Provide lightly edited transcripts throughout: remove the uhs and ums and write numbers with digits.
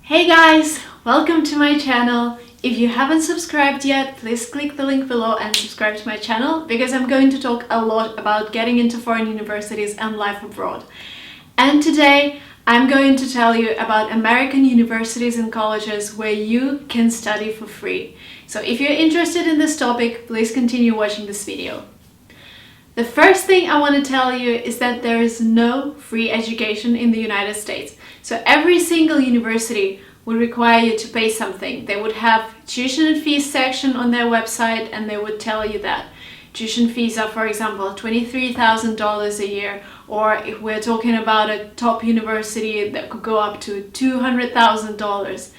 Hey guys, welcome to my channel. If you haven't subscribed yet, please click the link below and subscribe to my channel because I'm going to talk a lot about getting into foreign universities and life abroad. And today I'm going to tell you about American universities and colleges where you can study for free. So if you're interested in this topic, please continue watching this video. The first thing I want to tell you is that there is no free education in the United States. So every single university would require you to pay something. They would have tuition and fees section on their website and they would tell you that tuition fees are, for example, $23,000 a year, or if we're talking about a top university that could go up to $200,000.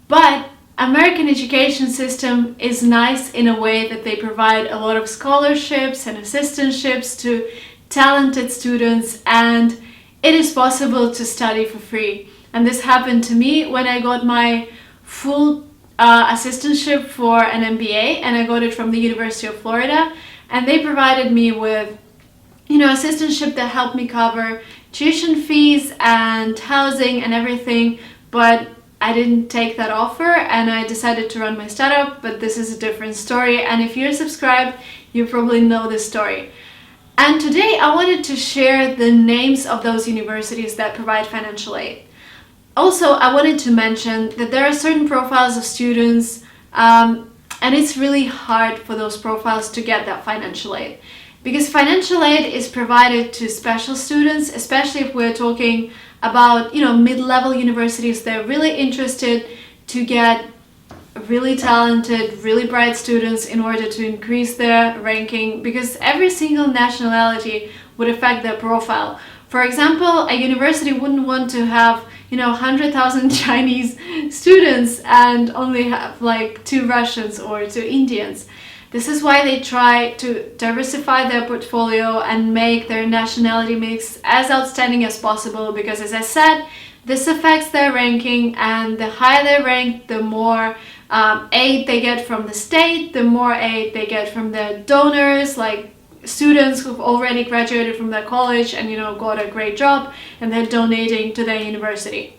But American education system is nice in a way that they provide a lot of scholarships and assistantships to talented students, and it is possible to study for free. And this happened to me when I got my full assistantship for an MBA, and I got it from the University of Florida, and they provided me with assistantship that helped me cover tuition fees and housing and everything. But I didn't take that offer and I decided to run my startup, but this is a different story, and if you're subscribed, you probably know this story. And today I wanted to share the names of those universities that provide financial aid. Also, I wanted to mention that there are certain profiles of students and it's really hard for those profiles to get that financial aid, because financial aid is provided to special students, especially if we're talking about mid-level universities. They're really interested to get really talented, really bright students in order to increase their ranking, because every single nationality would affect their profile. For example, a university wouldn't want to have 100,000 Chinese students and only have like 2 Russians or 2 Indians. This is why they try to diversify their portfolio and make their nationality mix as outstanding as possible, because as I said, this affects their ranking, and the higher they rank, the more aid they get from the state, the more aid they get from their donors, like students who've already graduated from their college and got a great job and they're donating to their university.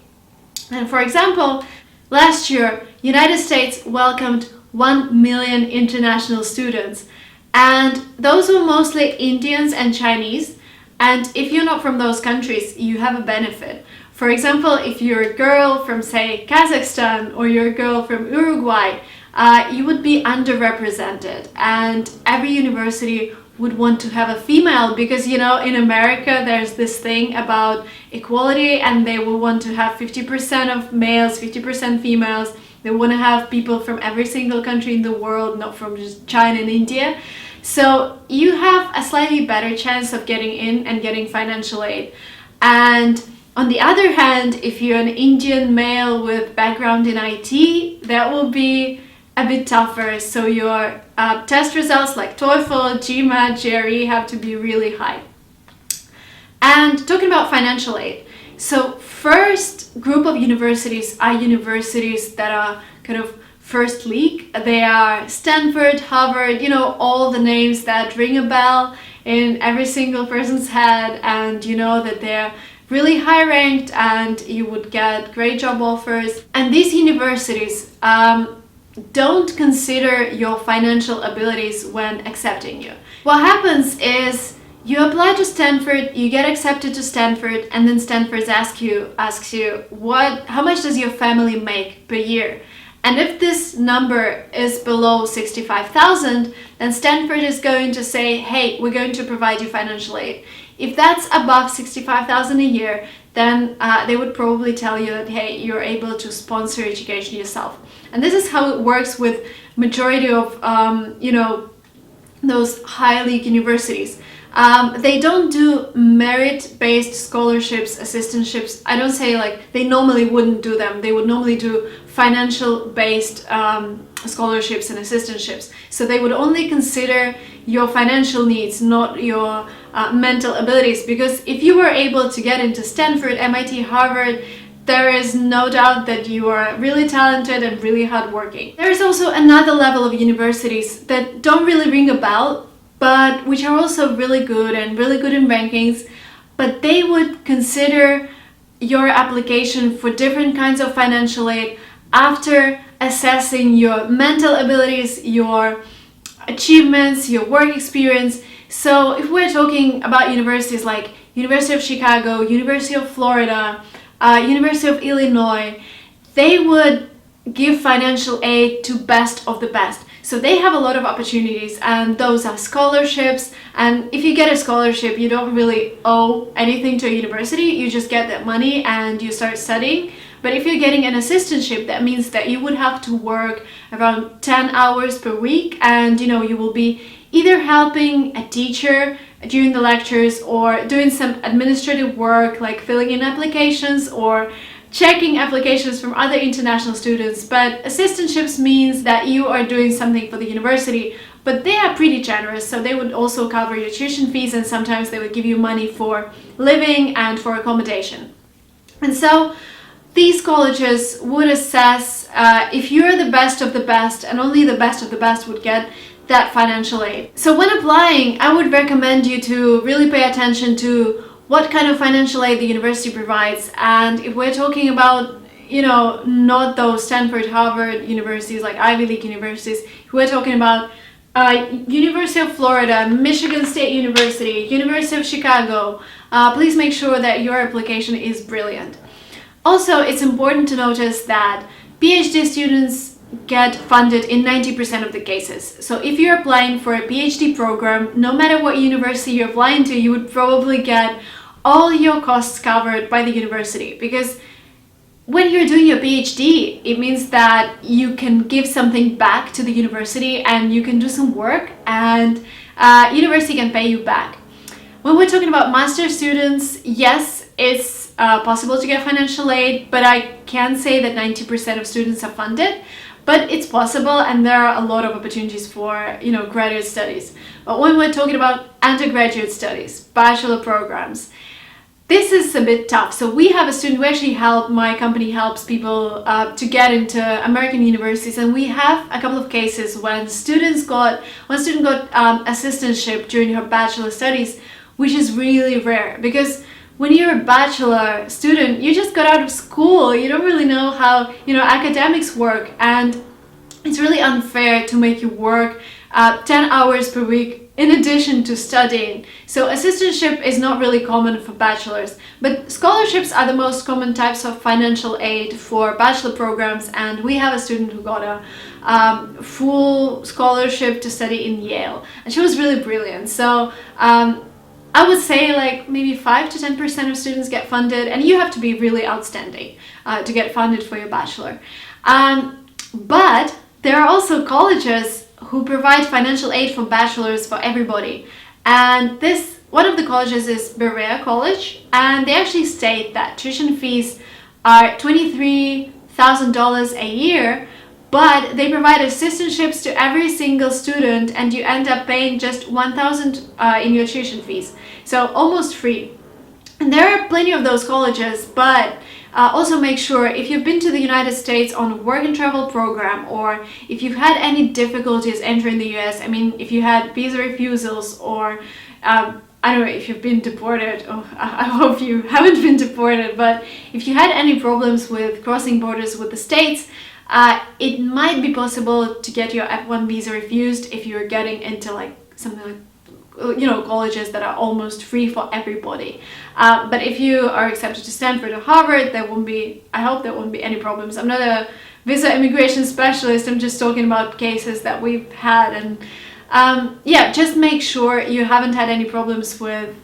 And for example, last year, United States welcomed 1 million international students, and those were mostly Indians and Chinese. And if you're not from those countries, you have a benefit. For example, if you're a girl from, say, Kazakhstan, or you're a girl from Uruguay, you would be underrepresented, and every university would want to have a female, because in America there's this thing about equality, and they will want to have 50% of males, 50% females. They want to have people from every single country in the world, not from just China and India. So you have a slightly better chance of getting in and getting financial aid. And on the other hand, if you're an Indian male with background in IT, that will be a bit tougher. So your test results like TOEFL, GMAT, GRE have to be really high. And talking about financial aid, so first group of universities are universities that are kind of first league. They are Stanford, Harvard, all the names that ring a bell in every single person's head, and that they're really high ranked and you would get great job offers. And these universities don't consider your financial abilities when accepting you. What happens is you apply to Stanford, you get accepted to Stanford, and then Stanford asks you how much does your family make per year? And if this number is below 65,000, then Stanford is going to say, hey, we're going to provide you financial aid. If that's above 65,000 a year, then they would probably tell you that, hey, you're able to sponsor education yourself. And this is how it works with majority of those high league universities. They don't do merit-based scholarships, assistantships. I don't say like they normally wouldn't do them. They would normally do financial-based scholarships and assistantships. So they would only consider your financial needs, not your mental abilities. Because if you were able to get into Stanford, MIT, Harvard, there is no doubt that you are really talented and really hardworking. There is also another level of universities that don't really ring a bell, but which are also really good and really good in rankings, but they would consider your application for different kinds of financial aid after assessing your mental abilities, your achievements, your work experience. So if we're talking about universities like University of Chicago, University of Florida, University of Illinois, they would give financial aid to best of the best. So they have a lot of opportunities, and those are scholarships. And if you get a scholarship, you don't really owe anything to a university. You just get that money and you start studying. But if you're getting an assistantship, that means that you would have to work around 10 hours per week, and you will be either helping a teacher during the lectures or doing some administrative work like filling in applications or checking applications from other international students. But assistantships means that you are doing something for the university, but they are pretty generous, so they would also cover your tuition fees, and sometimes they would give you money for living and for accommodation. And so these colleges would assess if you're the best of the best, and only the best of the best would get that financial aid. So when applying, I would recommend you to really pay attention to what kind of financial aid the university provides. And if we're talking about, not those Stanford, Harvard universities, like Ivy League universities, if we're talking about University of Florida, Michigan State University, University of Chicago, please make sure that your application is brilliant. Also, it's important to notice that PhD students get funded in 90% of the cases. So if you're applying for a PhD program, no matter what university you're applying to, you would probably get all your costs covered by the university, because when you're doing your PhD, it means that you can give something back to the university and you can do some work, and university can pay you back. When we're talking about master students, yes, it's possible to get financial aid, but I can say that 90% of students are funded. But it's possible, and there are a lot of opportunities for graduate studies. But when we're talking about undergraduate studies, bachelor programs, this is a bit tough. So we have a student, my company helps people to get into American universities, and we have a couple of cases when one student got assistantship during her bachelor studies, which is really rare, because when you're a bachelor student, you just got out of school. You don't really know how academics work, and it's really unfair to make you work 10 hours per week in addition to studying. So assistantship is not really common for bachelors, but scholarships are the most common types of financial aid for bachelor programs, and we have a student who got a full scholarship to study in Yale, and she was really brilliant. So I would say like maybe 5 to 10% of students get funded, and you have to be really outstanding to get funded for your bachelor. But there are also colleges who provide financial aid for bachelors for everybody. And one of the colleges is Berea College, and they actually state that tuition fees are $23,000 a year, but they provide assistantships to every single student, and you end up paying just $1,000 in your tuition fees. So almost free. And there are plenty of those colleges, but also make sure if you've been to the United States on a work and travel program, or if you've had any difficulties entering the US, if you had visa refusals, or I don't know if you've been deported. I hope you haven't been deported, but if you had any problems with crossing borders with the States, it might be possible to get your F1 visa refused if you're getting into like something like colleges that are almost free for everybody. But if you are accepted to Stanford or Harvard, I hope there won't be any problems. I'm not a visa immigration specialist. I'm just talking about cases that we've had, and just make sure you haven't had any problems with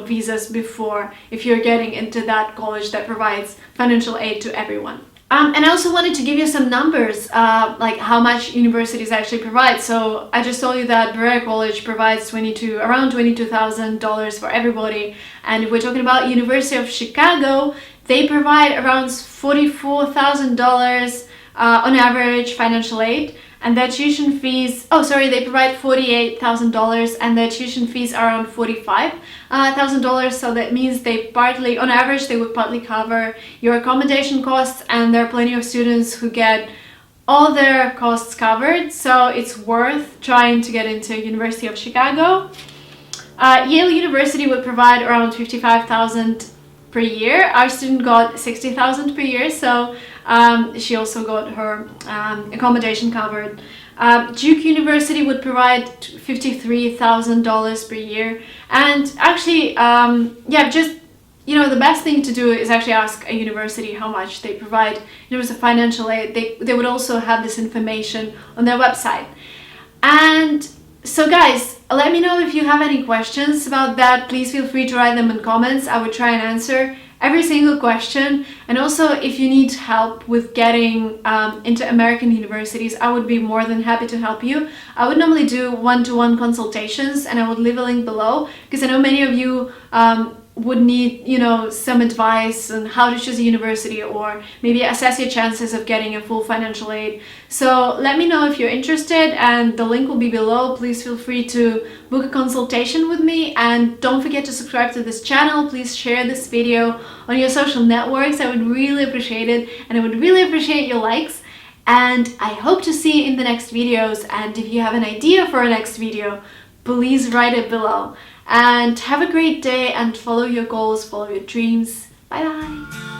visas before if you're getting into that college that provides financial aid to everyone. And I also wanted to give you some numbers, like how much universities actually provide. So I just told you that Berea College provides around $22,000 for everybody. And if we're talking about University of Chicago, they provide around $44,000 on average financial aid. And their tuition fees, they provide $48,000, and their tuition fees are around $45,000. So that means on average, they would partly cover your accommodation costs, and there are plenty of students who get all their costs covered. So it's worth trying to get into University of Chicago. Yale University would provide around $55,000 per year. Our student got 60,000 per year, so she also got her accommodation covered. Duke University would provide $53,000 per year, and actually, just the best thing to do is actually ask a university how much they provide in terms of financial aid. They would also have this information on their website. And so guys, let me know if you have any questions about that. Please feel free to write them in comments. I would try and answer every single question. And also, if you need help with getting into American universities, I would be more than happy to help you. I would normally do one-to-one consultations, and I would leave a link below, because I know many of you would need, some advice on how to choose a university, or maybe assess your chances of getting a full financial aid. So let me know if you're interested, and the link will be below. Please feel free to book a consultation with me, and don't forget to subscribe to this channel. Please share this video on your social networks. I would really appreciate it, and I would really appreciate your likes. And I hope to see you in the next videos, and if you have an idea for a next video, please write it below. And have a great day, and follow your goals, follow your dreams. Bye bye.